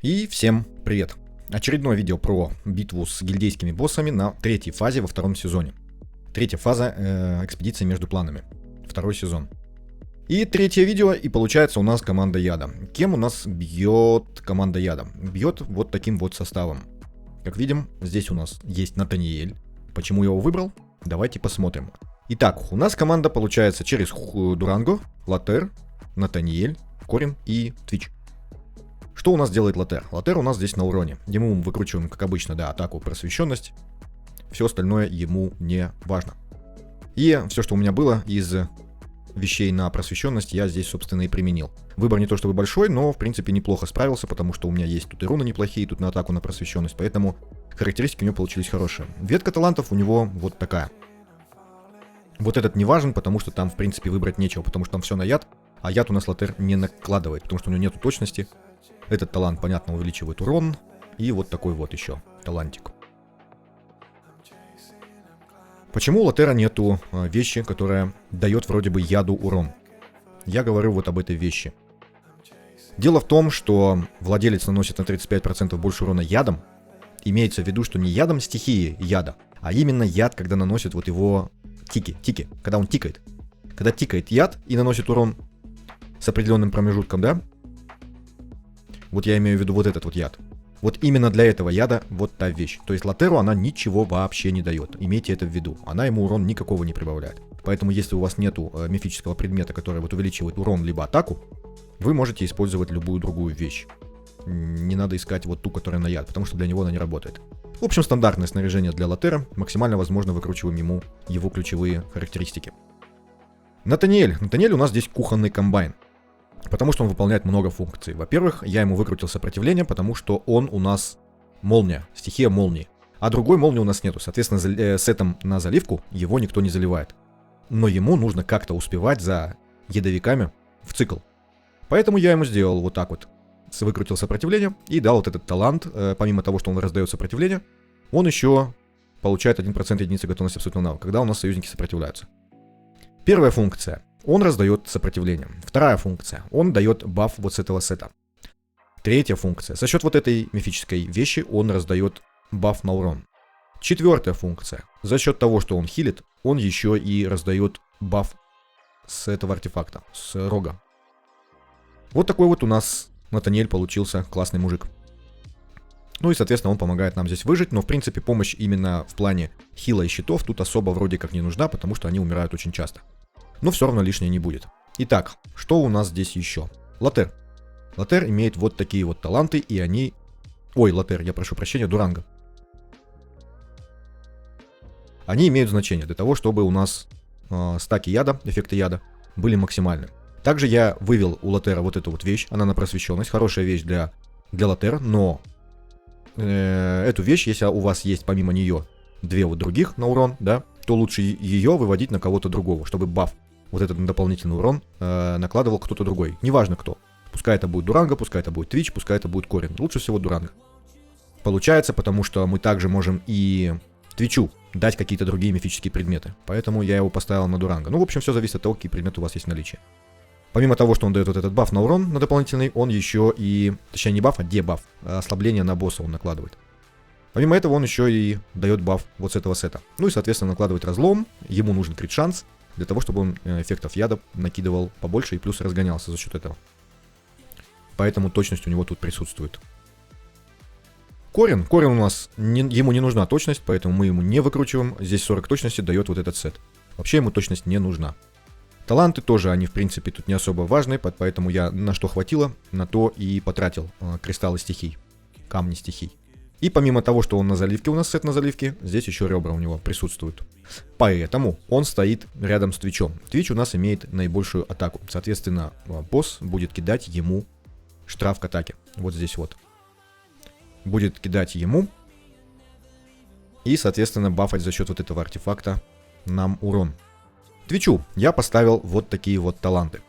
И всем привет! Очередное видео про битву с гильдейскими боссами на третьей фазе во втором сезоне. Третья фаза экспедиции между планами. Второй сезон. И третье видео, и получается у нас команда Яда. Кем у нас бьет команда Яда? Бьет вот таким вот составом. Как видим, здесь у нас есть Натаниэль. Почему я его выбрал? Давайте посмотрим. Итак, у нас команда получается через Дуранго, Лотер, Натаниэль, Корин и Твич. Что у нас делает Лотер? Лотер у нас здесь на уроне. Ему выкручиваем, как обычно, да, атаку, просвещенность. Все остальное ему не важно. И все, что у меня было из вещей на просвещенность, я здесь, собственно, и применил. Выбор не то чтобы большой, но, в принципе, неплохо справился, потому что у меня есть тут и руны неплохие, тут на атаку, на просвещенность, поэтому характеристики у него получились хорошие. Ветка талантов у него вот такая. Вот этот не важен, потому что там, в принципе, выбрать нечего, потому что там все на яд, а яд у нас Лотер не накладывает, потому что у него нету точности. Этот талант, понятно, увеличивает урон. И вот такой вот еще талантик. Почему у Лотера нету вещи, которая дает вроде бы яду урон? Я говорю вот об этой вещи. Дело в том, что владелец наносит на 35% больше урона ядом. Имеется в виду, что не ядом стихии яда, а именно яд, когда наносит вот его тики, когда он тикает. Когда тикает яд и наносит урон с определенным промежутком, да? Вот я имею в виду вот этот вот яд. Вот именно для этого яда вот та вещь. То есть Лотеру она ничего вообще не дает. Имейте это в виду. Она ему урон никакого не прибавляет. Поэтому если у вас нету мифического предмета, который вот увеличивает урон либо атаку, вы можете использовать любую другую вещь. Не надо искать вот ту, которая на яд, потому что для него она не работает. В общем, стандартное снаряжение для Лотера. Максимально возможно выкручиваем ему его ключевые характеристики. Натаниэль. Натаниэль у нас здесь кухонный комбайн. Потому что он выполняет много функций. Во-первых, я ему выкрутил сопротивление, потому что он у нас молния, стихия молнии. А другой молнии у нас нету. Соответственно, сетом на заливку его никто не заливает. Но ему нужно как-то успевать за ядовиками в цикл. Поэтому я ему сделал вот так вот. Выкрутил сопротивление и дал вот этот талант. Помимо того, что он раздает сопротивление, он еще получает 1% единицы готовности абсолютного навыка, когда у нас союзники сопротивляются. Первая функция. Он раздает сопротивление. Вторая функция. Он дает баф вот с этого сета. Третья функция. За счет вот этой мифической вещи он раздает баф на урон. Четвертая функция. За счет того, что он хилит, он еще и раздает баф с этого артефакта, с рога. Вот такой вот у нас Натаниэль получился классный мужик. Ну и, соответственно, он помогает нам здесь выжить, но, в принципе, помощь именно в плане хила и щитов тут особо вроде как не нужна, потому что они умирают очень часто. Но все равно лишнее не будет. Итак, что у нас здесь еще? Лотер. Лотер имеет вот такие вот таланты, и они... Ой, Лотер, я прошу прощения, Дуранго. Они имеют значение для того, чтобы у нас стаки яда, эффекты яда, были максимальны. Также я вывел у Лотера вот эту вот вещь, она на просвещенность, хорошая вещь для Лотера, но эту вещь, если у вас есть помимо нее две вот других на урон, да, то лучше ее выводить на кого-то другого, чтобы баф вот этот дополнительный урон накладывал кто-то другой. Неважно кто. Пускай это будет Дуранго, пускай это будет Твич, пускай это будет Корин. Лучше всего Дуранго. Получается, потому что мы также можем и Твичу дать какие-то другие мифические предметы. Поэтому я его поставил на Дуранго. Ну, в общем, все зависит от того, какие предметы у вас есть в наличии. Помимо того, что он дает вот этот баф на урон, на дополнительный, он еще и... Точнее, не баф, а дебаф. Ослабление на босса он накладывает. Помимо этого, он еще и дает баф вот с этого сета. Ну и, соответственно, накладывает разлом. Ему нужен крит-шанс для того, чтобы он эффектов яда накидывал побольше и плюс разгонялся за счет этого. Поэтому точность у него тут присутствует. Корин у нас, ему не нужна точность, поэтому мы ему не выкручиваем. Здесь 40 точности дает вот этот сет. Вообще ему точность не нужна. Таланты тоже, они в принципе тут не особо важны, поэтому я на что хватило, на то и потратил кристаллы стихий, камни стихий. И помимо того, что он на заливке, у нас сет на заливке, здесь еще ребра у него присутствуют. Поэтому он стоит рядом с Твичом. Твич у нас имеет наибольшую атаку. Соответственно, босс будет кидать ему штраф к атаке. Вот здесь вот. Будет кидать ему. И, соответственно, бафать за счет вот этого артефакта нам урон. Твичу я поставил вот такие вот таланты.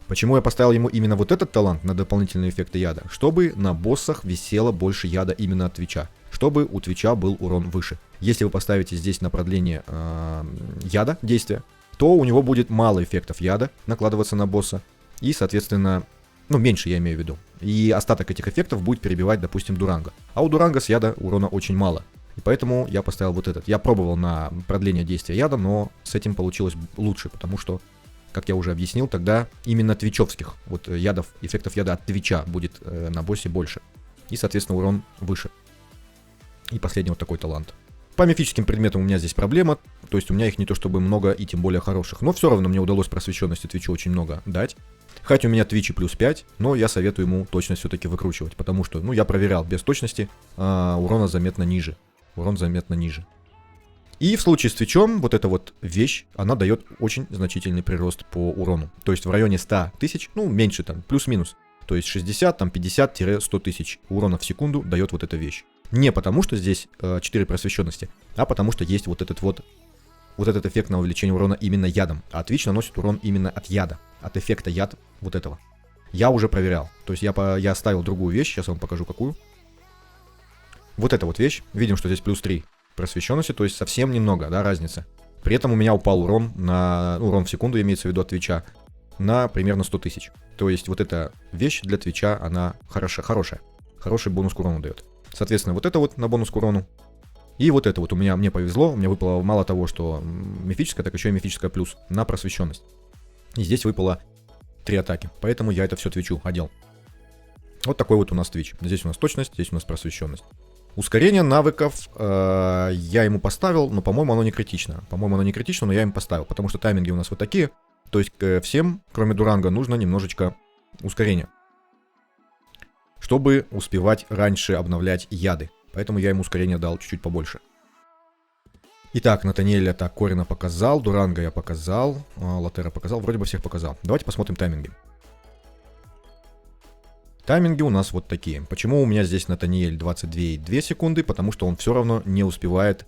Почему я поставил ему именно вот этот талант на дополнительные эффекты яда? Чтобы на боссах висело больше яда именно от Твича. Чтобы у Твича был урон выше. Если вы поставите здесь на продление яда действия, то у него будет мало эффектов яда накладываться на босса. И, соответственно, Ну, меньше я имею в виду. И остаток этих эффектов будет перебивать, допустим, Дуранго. А у Дуранго с яда урона очень мало. И поэтому я поставил вот этот. Я пробовал на продление действия яда, но с этим получилось лучше, потому что, как я уже объяснил, тогда именно твичевских вот ядов, эффектов яда от твича будет на боссе больше. И, соответственно, урон выше. И последний вот такой талант. По мифическим предметам у меня здесь проблема, то есть у меня их не то чтобы много и тем более хороших, но все равно мне удалось просвещенности Твичу очень много дать. Хотя у меня Твичи плюс 5, но я советую ему точность все-таки выкручивать, потому что, ну, я проверял, без точности урона заметно ниже. Урон заметно ниже. И в случае с Твичом вот эта вот вещь, она дает очень значительный прирост по урону. То есть в районе 100 тысяч, ну, меньше там, плюс-минус. То есть 60, там 50-100 тысяч урона в секунду дает вот эта вещь. Не потому, что здесь 4 просвещенности, а потому, что есть вот этот эффект на увеличение урона именно ядом. А Twitch наносит урон именно от яда, от эффекта яд вот этого. Я уже проверял. То есть я оставил другую вещь, сейчас я вам покажу какую. Вот эта вот вещь. Видим, что здесь плюс 3 просвещенности, то есть совсем немного, да, разница. При этом у меня упал урон урон в секунду, имеется в виду от Твича, на примерно 100 тысяч. То есть вот эта вещь для Твича, она хорошая. Хороший бонус к урону дает. Соответственно, вот это вот на бонус к урону. И вот это вот мне повезло. Мне выпало мало того, что мифическое, так еще и мифическое плюс на просвещенность. И здесь выпало 3 атаки. Поэтому я это все Твичу одел. Вот такой вот у нас Твич. Здесь у нас точность, здесь у нас просвещенность. Ускорение навыков я ему поставил, но, по-моему, оно не критично. Но я им поставил, потому что тайминги у нас вот такие. То есть всем, кроме Дуранго, нужно немножечко ускорения, чтобы успевать раньше обновлять яды. Поэтому я ему ускорение дал чуть-чуть побольше. Итак, Натаниэля так, Корина показал, Дуранго я показал, Лотера показал, вроде бы всех показал. Давайте посмотрим тайминги. Тайминги у нас вот такие. Почему у меня здесь Натаниэль 22,2 секунды? Потому что он все равно не успевает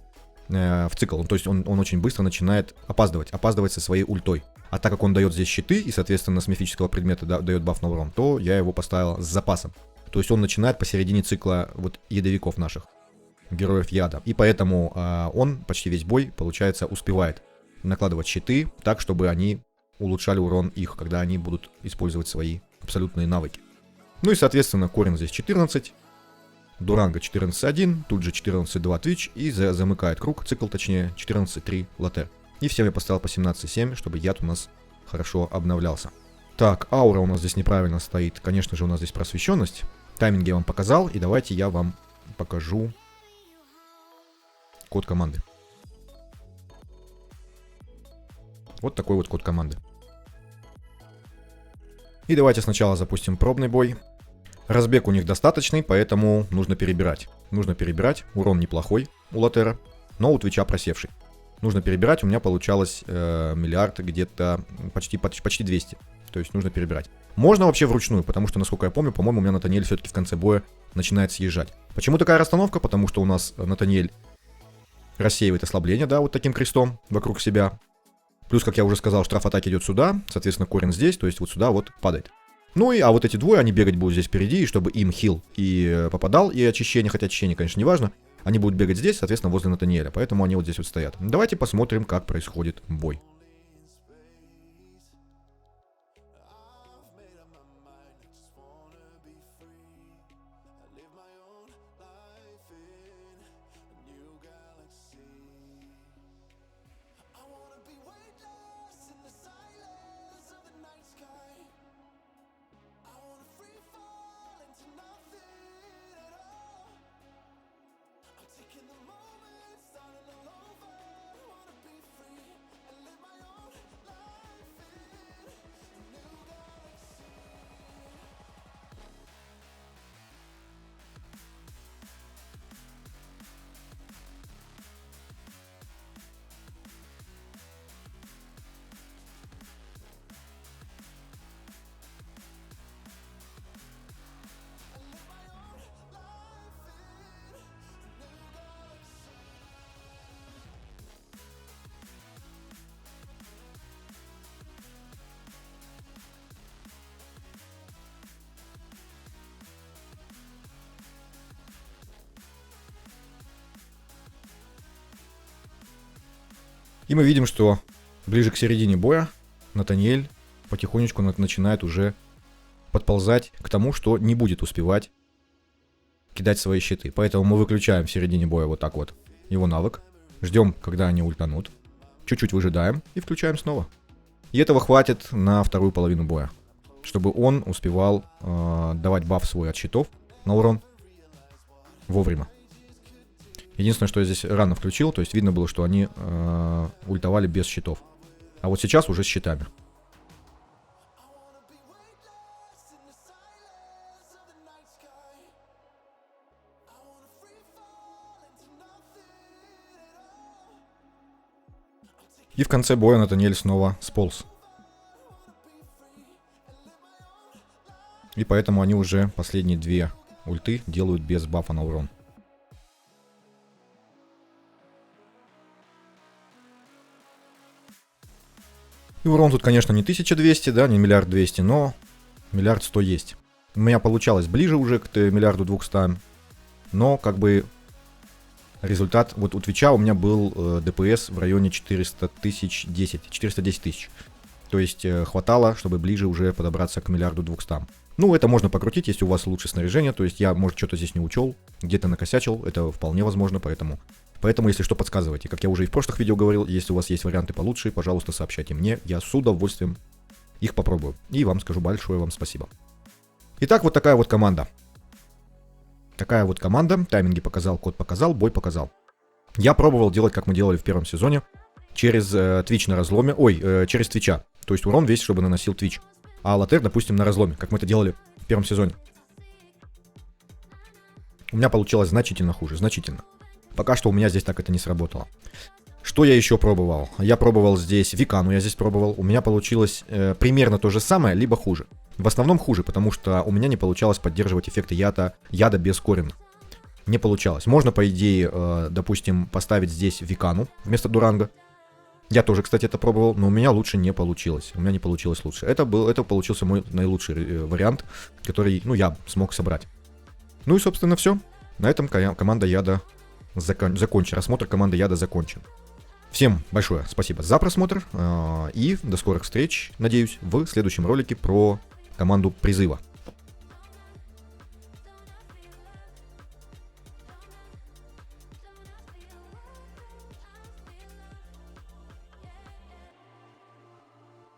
в цикл. То есть он очень быстро начинает опаздывать со своей ультой. А так как он дает здесь щиты и, соответственно, с мифического предмета дает баф на урон, то я его поставил с запасом. То есть он начинает посередине цикла вот ядовиков наших, героев яда. И поэтому он почти весь бой, получается, успевает накладывать щиты так, чтобы они улучшали урон их, когда они будут использовать свои абсолютные навыки. Ну и, соответственно, Корин здесь 14, Дуранго 14.1, тут же 14.2 Twitch и замыкает круг, цикл точнее, 14.3 Лотер. И всем я поставил по 17.7, чтобы яд у нас хорошо обновлялся. Так, аура у нас здесь неправильно стоит. Конечно же, у нас здесь просвещенность. Тайминг я вам показал, и давайте я вам покажу код команды. Вот такой вот код команды. И давайте сначала запустим пробный бой. Разбег у них достаточный, поэтому нужно перебирать. Урон неплохой у Лотера, но у Твича просевший. Нужно перебирать, у меня получалось миллиард, где-то почти 200. То есть нужно перебирать. Можно вообще вручную, потому что, насколько я помню, по-моему, у меня Натаниэль все-таки в конце боя начинает съезжать. Почему такая расстановка? Потому что у нас Натаниэль рассеивает ослабление, да, вот таким крестом вокруг себя. Плюс, как я уже сказал, штраф атаки идет сюда, соответственно, Корин здесь, то есть вот сюда вот падает. Ну и, а вот эти двое, они бегать будут здесь впереди, и чтобы им хил и попадал, и очищение, хотя очищение, конечно, не важно, они будут бегать здесь, соответственно, возле Натаниэля, поэтому они вот здесь вот стоят. Давайте посмотрим, как происходит бой. И мы видим, что ближе к середине боя Натаниэль потихонечку начинает уже подползать к тому, что не будет успевать кидать свои щиты. Поэтому мы выключаем в середине боя вот так вот его навык. Ждем, когда они ультанут. Чуть-чуть выжидаем и включаем снова. И этого хватит на вторую половину боя, чтобы он успевал давать баф свой от щитов на урон вовремя. Единственное, что я здесь рано включил, то есть видно было, что они ультовали без щитов. А вот сейчас уже с щитами. И в конце боя Натаниэль снова сполз. И поэтому они уже последние две ульты делают без бафа на урон. И урон тут, конечно, не 1200, да, не 1 200 000, но 1 100 000 есть. У меня получалось ближе уже к 1 200 000, но как бы результат, вот у Твича у меня был ДПС в районе 400 000, 410 тысяч. То есть хватало, чтобы ближе уже подобраться к 1 200 000. Ну, это можно покрутить, если у вас лучше снаряжение, то есть я, может, что-то здесь не учел, где-то накосячил, это вполне возможно, поэтому, если что, подсказывайте. Как я уже и в прошлых видео говорил, если у вас есть варианты получше, пожалуйста, сообщайте мне, я с удовольствием их попробую. И вам скажу большое вам спасибо. Итак, вот такая вот команда. Такая вот команда, тайминги показал, код показал, бой показал. Я пробовал делать, как мы делали в первом сезоне, через Twitch на разломе, через Твича, то есть урон весь, чтобы наносил Twitch. А Лотер, допустим, на разломе, как мы это делали в первом сезоне. У меня получилось значительно хуже, значительно. Пока что у меня здесь так это не сработало. Что я еще пробовал? Я пробовал здесь Викану, я здесь пробовал. У меня получилось примерно то же самое, либо хуже. В основном хуже, потому что у меня не получалось поддерживать эффекты яда без Корина. Не получалось. Можно, по идее, допустим, поставить здесь Викану вместо Дуранга. Я тоже, кстати, это пробовал, но у меня лучше не получилось. У меня не получилось лучше. Это получился мой наилучший вариант, который, я смог собрать. Ну и, собственно, все. На этом команда яда закончена. Рассмотр команды яда закончен. Всем большое спасибо за просмотр. И до скорых встреч, надеюсь, в следующем ролике про команду призыва.